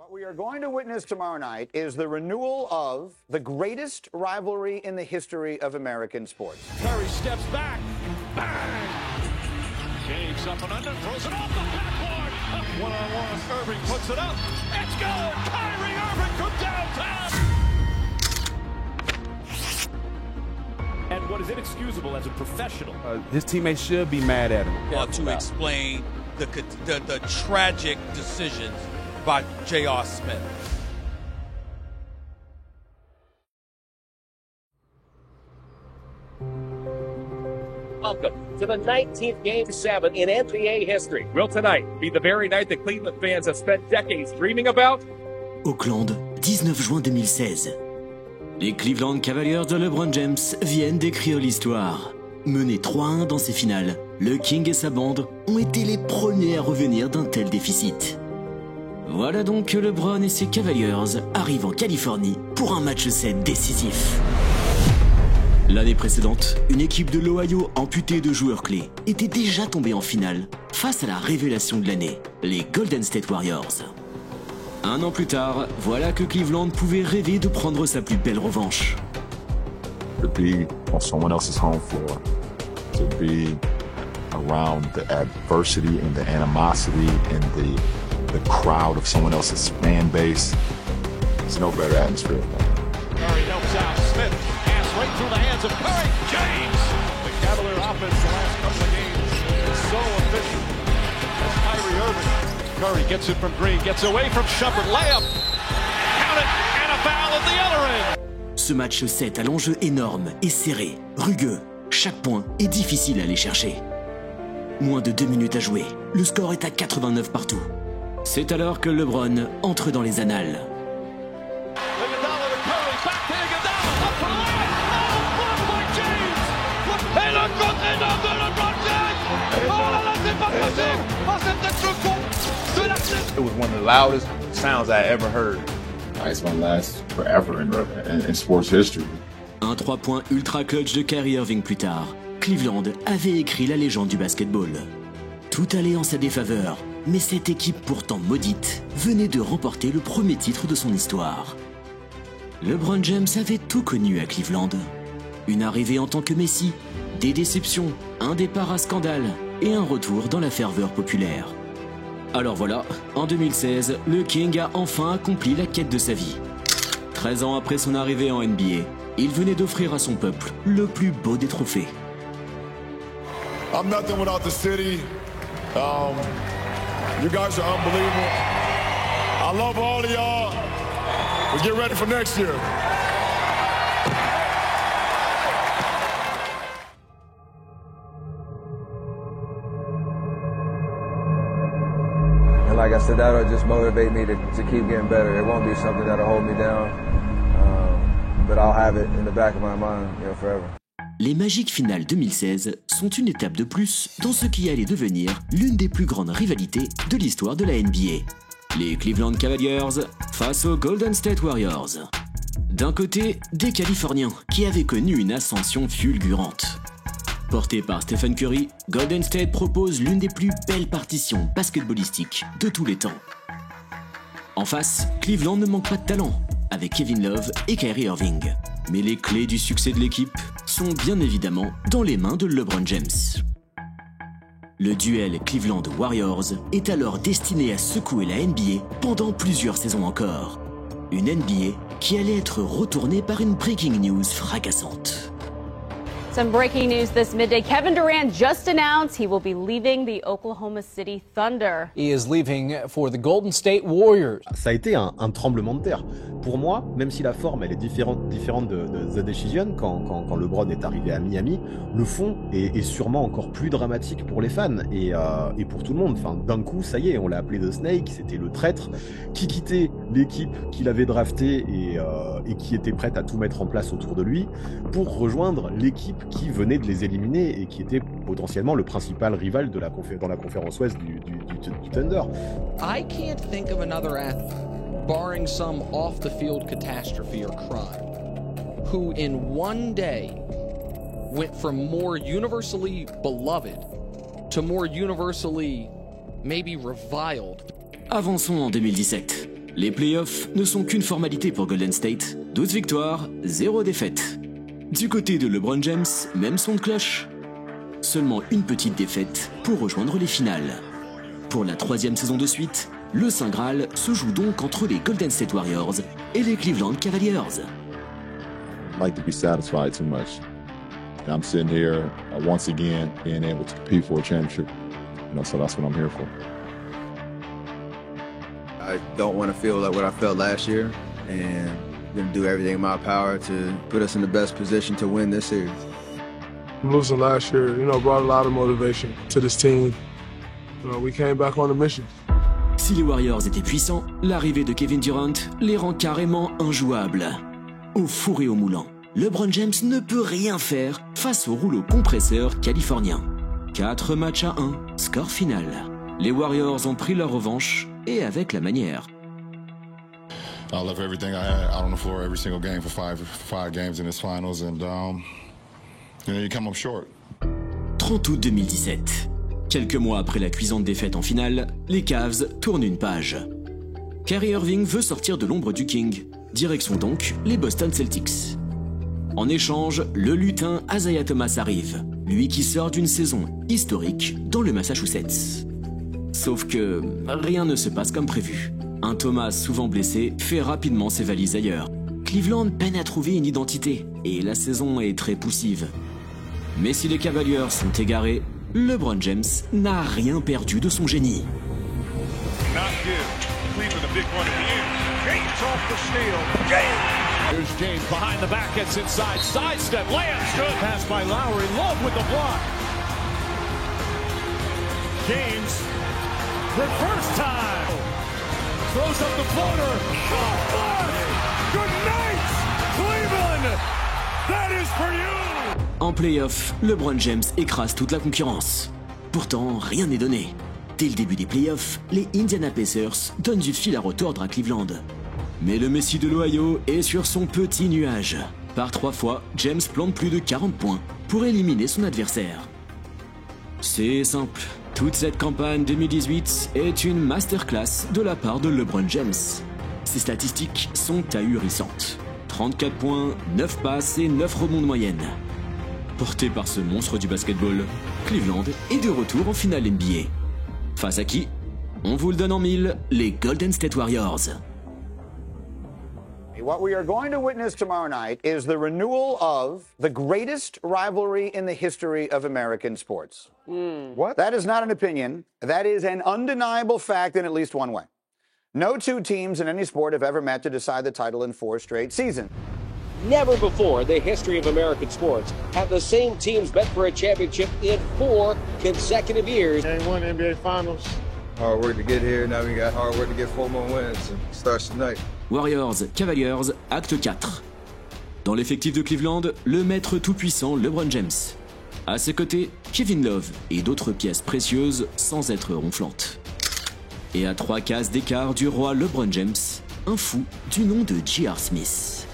What we are going to witness tomorrow night is the renewal of the greatest rivalry in the history of American sports. Curry steps back. Bang! James up and under, throws it off the backboard. One-on-one, Irving puts it up. It's good! Kyrie Irving from downtown! And what is inexcusable as a professional? His teammates should be mad at him. To explain the tragic decisions by J.R. Smith. Welcome to the 19th Game 7 in NBA history. Will tonight be the very night that Cleveland fans have spent decades dreaming about? Auckland, 19 juin 2016. Les Cleveland Cavaliers de LeBron James viennent d'écrire l'histoire. Menés 3-1 dans ces finales, le King et sa bande ont été les premiers à revenir d'un tel déficit. Voilà donc que LeBron et ses Cavaliers arrivent en Californie pour un match 7 décisif. L'année précédente, une équipe de l'Ohio amputée de joueurs clés était déjà tombée en finale face à la révélation de l'année, les Golden State Warriors. Un an plus tard, voilà que Cleveland pouvait rêver de prendre sa plus belle revanche. To be on someone else's home floor, to be around the adversity and the animosity and the crowd of someone else's fan base, there's no better atmosphere than that. Curry helps out Smith. Pass right through the hands of Curry. James! The Cavalier offense the last couple of games is so efficient. That's Kyrie Irving. Curry gets it from Green, gets away from Shumpert. Layup. Count it, and a foul at the other end. Ce match 7 a l'enjeu énorme et serré, rugueux. Chaque point est difficile à aller chercher. Moins de 2 minutes à jouer, le score est à 89 partout. C'est alors que LeBron entre dans les annales. Et le contre-énorme de LeBron James! Oh là là, c'est pas possible! Oh, c'est peut-être le con de la... It was one of the loudest sounds I ever heard. It's gonna last forever in sports history. Un 3 points ultra clutch de Kyrie Irving plus tard, Cleveland avait écrit la légende du basketball. Tout allait en sa défaveur, mais cette équipe pourtant maudite venait de remporter le premier titre de son histoire. LeBron James avait tout connu à Cleveland. Une arrivée en tant que Messi, des déceptions, un départ à scandale et un retour dans la ferveur populaire. Alors voilà, en 2016, le King a enfin accompli la quête de sa vie. 13 ans après son arrivée en NBA, il venait d'offrir à son peuple le plus beau des trophées. I'm nothing without the city. You guys are unbelievable. I love all of y'all. Let's get ready for next year. And like I said, that'll just motivate me to keep getting better. It won't be something that'll hold me down, but I'll have it in the back of my mind, forever. Les Magic Finales 2016 sont une étape de plus dans ce qui allait devenir l'une des plus grandes rivalités de l'histoire de la NBA. Les Cleveland Cavaliers face aux Golden State Warriors. D'un côté, des Californiens qui avaient connu une ascension fulgurante. Porté par Stephen Curry, Golden State propose l'une des plus belles partitions basketballistiques de tous les temps. En face, Cleveland ne manque pas de talent, avec Kevin Love et Kyrie Irving. Mais les clés du succès de l'équipe sont bien évidemment dans les mains de LeBron James. Le duel Cleveland Warriors est alors destiné à secouer la NBA pendant plusieurs saisons encore. Une NBA qui allait être retournée par une breaking news fracassante. Some breaking news this midday. Kevin Durant just announced he will be leaving the Oklahoma City Thunder. He is leaving for the Golden State Warriors. Ça a été un tremblement de terre. Pour moi, même si la forme elle est différente de The Decision, quand LeBron est arrivé à Miami, le fond est sûrement encore plus dramatique pour les fans et pour tout le monde. Enfin, d'un coup, ça y est, on l'a appelé The Snake, c'était le traître qui quittait l'équipe qu'il avait draftée et qui était prête à tout mettre en place autour de lui pour rejoindre l'équipe qui venait de les éliminer et qui était potentiellement le principal rival dans la conférence ouest du Thunder. I can't think of another athlete, barring some off-the-field catastrophe or crime, who in one day went from more universally beloved to more universally maybe reviled. Avançons en 2017. Les playoffs ne sont qu'une formalité pour Golden State. 12 victoires, 0 défaites. Du côté de LeBron James, même son de cloche. Seulement une petite défaite pour rejoindre les finales. Pour la 3e saison de suite, le Saint Graal se joue donc entre les Golden State Warriors et les Cleveland Cavaliers. I like to be satisfied too much. And I'm sitting here once again being able to compete for a championship. So that's what I'm here for. I don't want to feel like what I felt last year, and I'm going to do everything in my power to put us in the best position to win this series. Losing last year, brought a lot of motivation to this team. We came back on a mission. Si les Warriors étaient puissants, l'arrivée de Kevin Durant les rend carrément injouables. Au four et au moulin, LeBron James ne peut rien faire face au rouleau compresseur californien. 4 matchs à 1, score final. Les Warriors ont pris leur revanche, et avec la manière. I left everything I had out on the floor every single game for five games in this finals, and you come up short. 30 août 2017. Quelques mois après la cuisante défaite en finale, les Cavs tournent une page. Kyrie Irving veut sortir de l'ombre du King. Direction donc les Boston Celtics. En échange, le lutin Isaiah Thomas arrive, lui qui sort d'une saison historique dans le Massachusetts. Sauf que rien ne se passe comme prévu. Un Thomas souvent blessé fait rapidement ses valises ailleurs. Cleveland peine à trouver une identité et la saison est très poussive. Mais si les Cavaliers sont égarés, LeBron James n'a rien perdu de son génie. Here's James behind the back, gets inside, sidestep, lands, good pass by Lowry, Love with the block. James, reverse time, throws up the floater, shot block, good night, Cleveland, that is for you. En playoff, LeBron James écrase toute la concurrence. Pourtant, rien n'est donné. Dès le début des playoffs, les Indiana Pacers donnent du fil à retordre à Cleveland. Mais le Messi de l'Ohio est sur son petit nuage. Par 3 fois, James plante plus de 40 points pour éliminer son adversaire. C'est simple, toute cette campagne 2018 est une masterclass de la part de LeBron James. Ses statistiques sont ahurissantes. 34 points, 9 passes et 9 rebonds de moyenne. Porté par ce monstre du basketball, Cleveland est de retour en finale NBA. Face à qui? On vous le donne en mille, les Golden State Warriors. What we are going to witness tomorrow night is the renewal of the greatest rivalry in the history of American sports. What? That is not an opinion. That is an undeniable fact in at least one way. No two teams in any sport have ever met to decide the title in 4 straight seasons. Never before in the history of American sports have the same teams met for a championship in 4 consecutive years. Game 1 NBA Finals. Hard work to get here. Now we got hard work to get 4 more wins. It starts tonight. Warriors, Cavaliers, acte 4. Dans l'effectif de Cleveland, le maître tout-puissant LeBron James. À ses côtés, Kevin Love et d'autres pièces précieuses sans être ronflantes. Et à 3 cases d'écart du roi LeBron James, un fou du nom de J.R. Smith.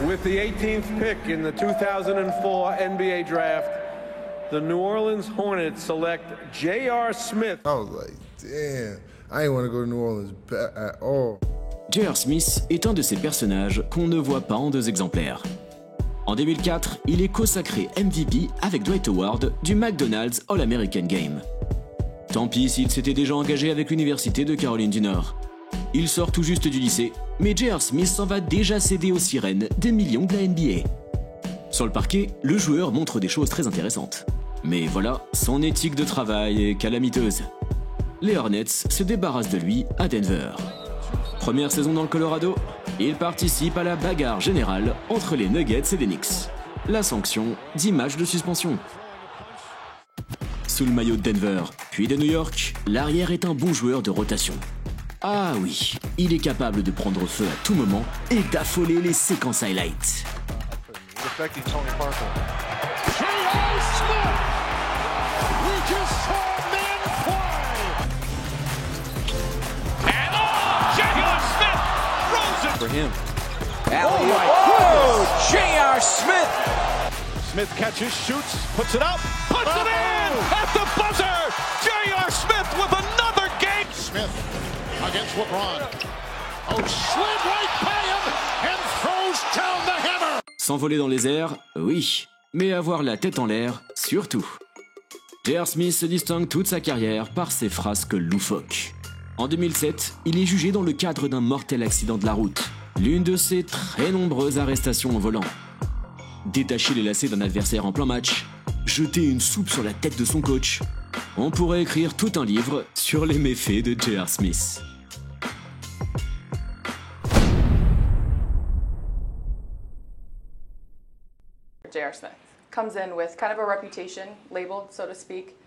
With the 18th pick in the 2004 NBA draft, the New Orleans Hornets select J.R. Smith. I was like, damn, I didn't want to go to New Orleans at all. J.R. Smith est un de ces personnages qu'on ne voit pas en 2 exemplaires. En 2004, il est consacré MVP avec Dwight Howard du McDonald's All-American Game. Tant pis s'il s'était déjà engagé avec l'Université de Caroline du Nord. Il sort tout juste du lycée, mais J.R. Smith s'en va déjà céder aux sirènes des millions de la NBA. Sur le parquet, le joueur montre des choses très intéressantes. Mais voilà, son éthique de travail est calamiteuse. Les Hornets se débarrassent de lui à Denver. Première saison dans le Colorado, il participe à la bagarre générale entre les Nuggets et les Knicks. La sanction, 10 matchs de suspension. Sous le maillot de Denver, puis de New York, l'arrière est un bon joueur de rotation. Ah oui, il est capable de prendre feu à tout moment et d'affoler les séquences highlights. For him. J.R. Smith! Smith catches, shoots, puts it up, puts it in at the buzzer! J.R. Smith with another game! Smith against LeBron. Oh, slid right by him and throws down the hammer. S'envoler dans les airs, oui, mais avoir la tête en l'air, surtout. J.R. Smith se distingue toute sa carrière par ses frasques loufoques. En 2007, il est jugé dans le cadre d'un mortel accident de la route, l'une de ses très nombreuses arrestations en volant. Détacher les lacets d'un adversaire en plein match, jeter une soupe sur la tête de son coach, on pourrait écrire tout un livre sur les méfaits de J.R. Smith. J.R. Smith comes in with kind of a reputation, labeled, so to speak,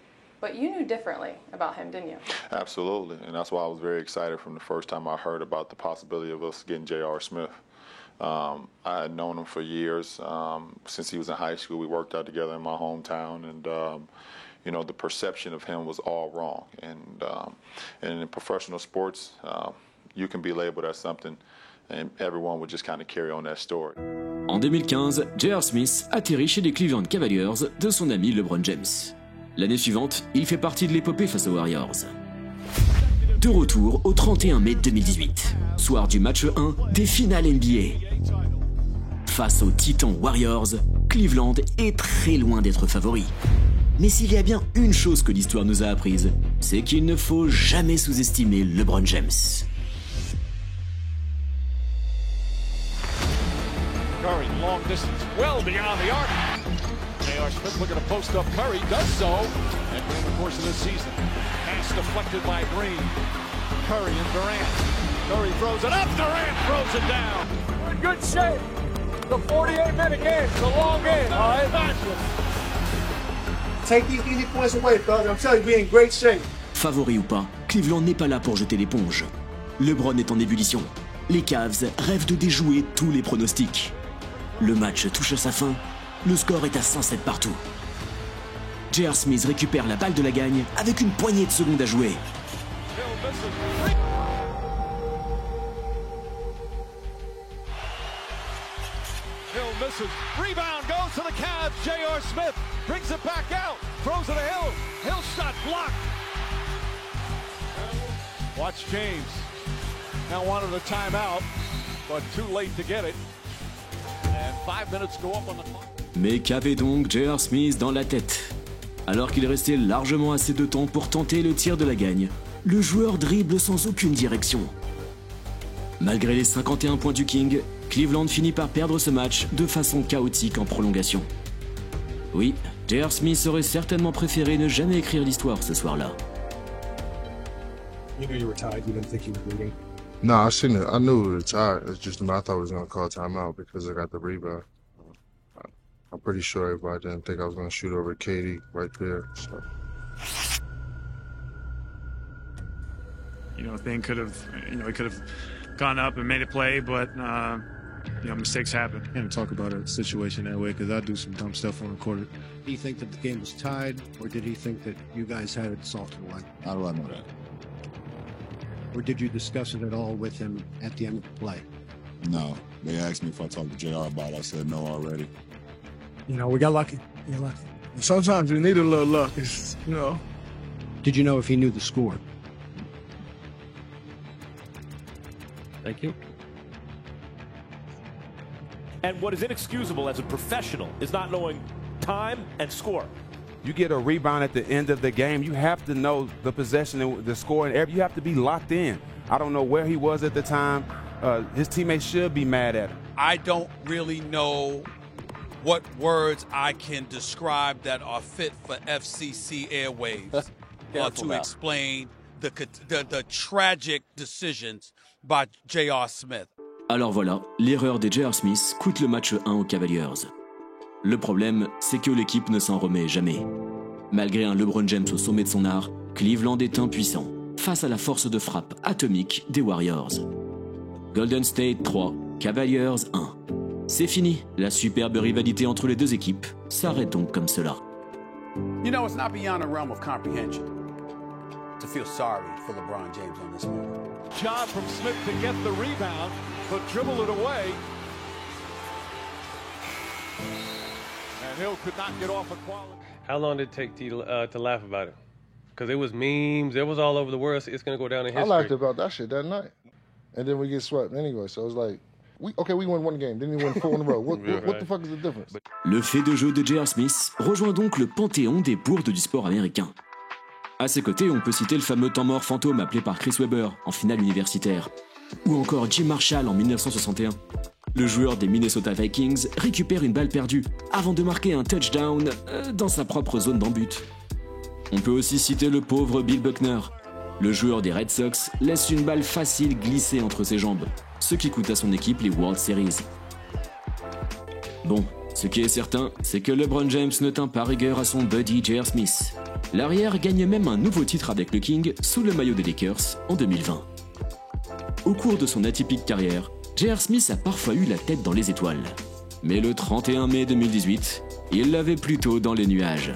but you knew differently about him, didn't you? Absolutely, and that's why I was very excited from the first time I heard about the possibility of us getting J.R. Smith. I had known him for years. Since he was in high school, we worked out together in my hometown, and you know, the perception of him was all wrong. And in professional sports, you can be labeled as something, and everyone would just kind of carry on that story. En 2015, J.R. Smith atterrit chez les Cleveland Cavaliers de son ami LeBron James. L'année suivante, il fait partie de l'épopée face aux Warriors. De retour au 31 mai 2018, soir du match 1 des finales NBA. Face aux Titans Warriors, Cleveland est très loin d'être favori. Mais s'il y a bien une chose que l'histoire nous a apprise, c'est qu'il ne faut jamais sous-estimer LeBron James. Curry, long distance, well beyond the arc. J.R. Smith looking to post up Curry, does so. And during the course of this season, pass deflected by Green. Curry and Durant. Curry throws it up, Durant throws it down. We're in good shape. The 48-minute game, it's a long game, all right? Take these easy points away, brother. I'm telling you, we're in great shape. Favori ou pas, Cleveland n'est pas là pour jeter l'éponge. LeBron est en ébullition. Les Cavs rêvent de déjouer tous les pronostics. Le match touche à sa fin, le score est à 107 partout. J.R. Smith récupère la balle de la gagne avec une poignée de secondes à jouer. Hill misses. Rebound goes to the Cavs. J.R. Smith brings it back out. Throws it to Hill. Hill shot blocked. Watch James. Now wanted a timeout, but too late to get it. And 5 minutes go up on the clock. Mais qu'avait donc J.R. Smith dans la tête? Alors qu'il restait largement assez de temps pour tenter le tir de la gagne, le joueur dribble sans aucune direction. Malgré les 51 points du King, Cleveland finit par perdre ce match de façon chaotique en prolongation. Oui, J.R. Smith aurait certainement préféré ne jamais écrire l'histoire ce soir-là. You knew you were tired. You didn't think you were bleeding. No, I seen it. I knew we were tired. It's just I thought we was gonna call timeout because I got the rebound. I'm pretty sure everybody didn't think I was gonna shoot over KD right there. So. You know, thing could have, he could have gone up and made a play, but mistakes happen. Can't talk about a situation that way because I do some dumb stuff on the court. Did he think that the game was tied, or did he think that you guys had it salted one? How do I know that? Or did you discuss it at all with him at the end of the play? No. They asked me if I talked to JR about it. I said no already. You know, we got lucky. We got lucky. Sometimes you need a little luck. It's, Did you know if he knew the score? Thank you. And what is inexcusable as a professional is not knowing time and score. You get a rebound at the end of the game, you have to know the possession and the score, and you have to be locked in. I don't know where he was at the time. His teammates should be mad at him. I don't really know what words I can describe that are fit for FCC airwaves to explain the tragic decisions by J.R. Smith. Alors voilà, l'erreur de J.R. Smith coûte le match 1 aux Cavaliers. Le problème, c'est que l'équipe ne s'en remet jamais. Malgré un LeBron James au sommet de son art, Cleveland est impuissant face à la force de frappe atomique des Warriors. Golden State 3, Cavaliers 1. C'est fini, la superbe rivalité entre les deux équipes s'arrête donc comme cela. You know, it's not beyond the realm of comprehension to feel sorry for LeBron James on this moment. Job from Smith to get the rebound, but dribble it away. And Hill could not get off a quality. How long did it take to laugh about it? because it was memes. It was all over the world. So it's going to go down in history. I laughed about that shit that night. And then we get swept anyway. So it's like, we won one game. Then we won 4 in a row. What the fuck is the difference? Le fait de jeu de J.R. Smith rejoint donc le panthéon des bourdes du sport américain. À ses côtés, on peut citer le fameux temps mort fantôme appelé par Chris Webber en finale universitaire. Ou encore Jim Marshall en 1961. Le joueur des Minnesota Vikings récupère une balle perdue avant de marquer un touchdown dans sa propre zone d'en-but. On peut aussi citer le pauvre Bill Buckner. Le joueur des Red Sox laisse une balle facile glisser entre ses jambes, ce qui coûte à son équipe les World Series. Bon, ce qui est certain, c'est que LeBron James ne tint pas rigueur à son buddy J.R. Smith. L'arrière gagne même un nouveau titre avec le King sous le maillot des Lakers en 2020. Au cours de son atypique carrière, J.R. Smith a parfois eu la tête dans les étoiles. Mais le 31 mai 2018, il l'avait plutôt dans les nuages.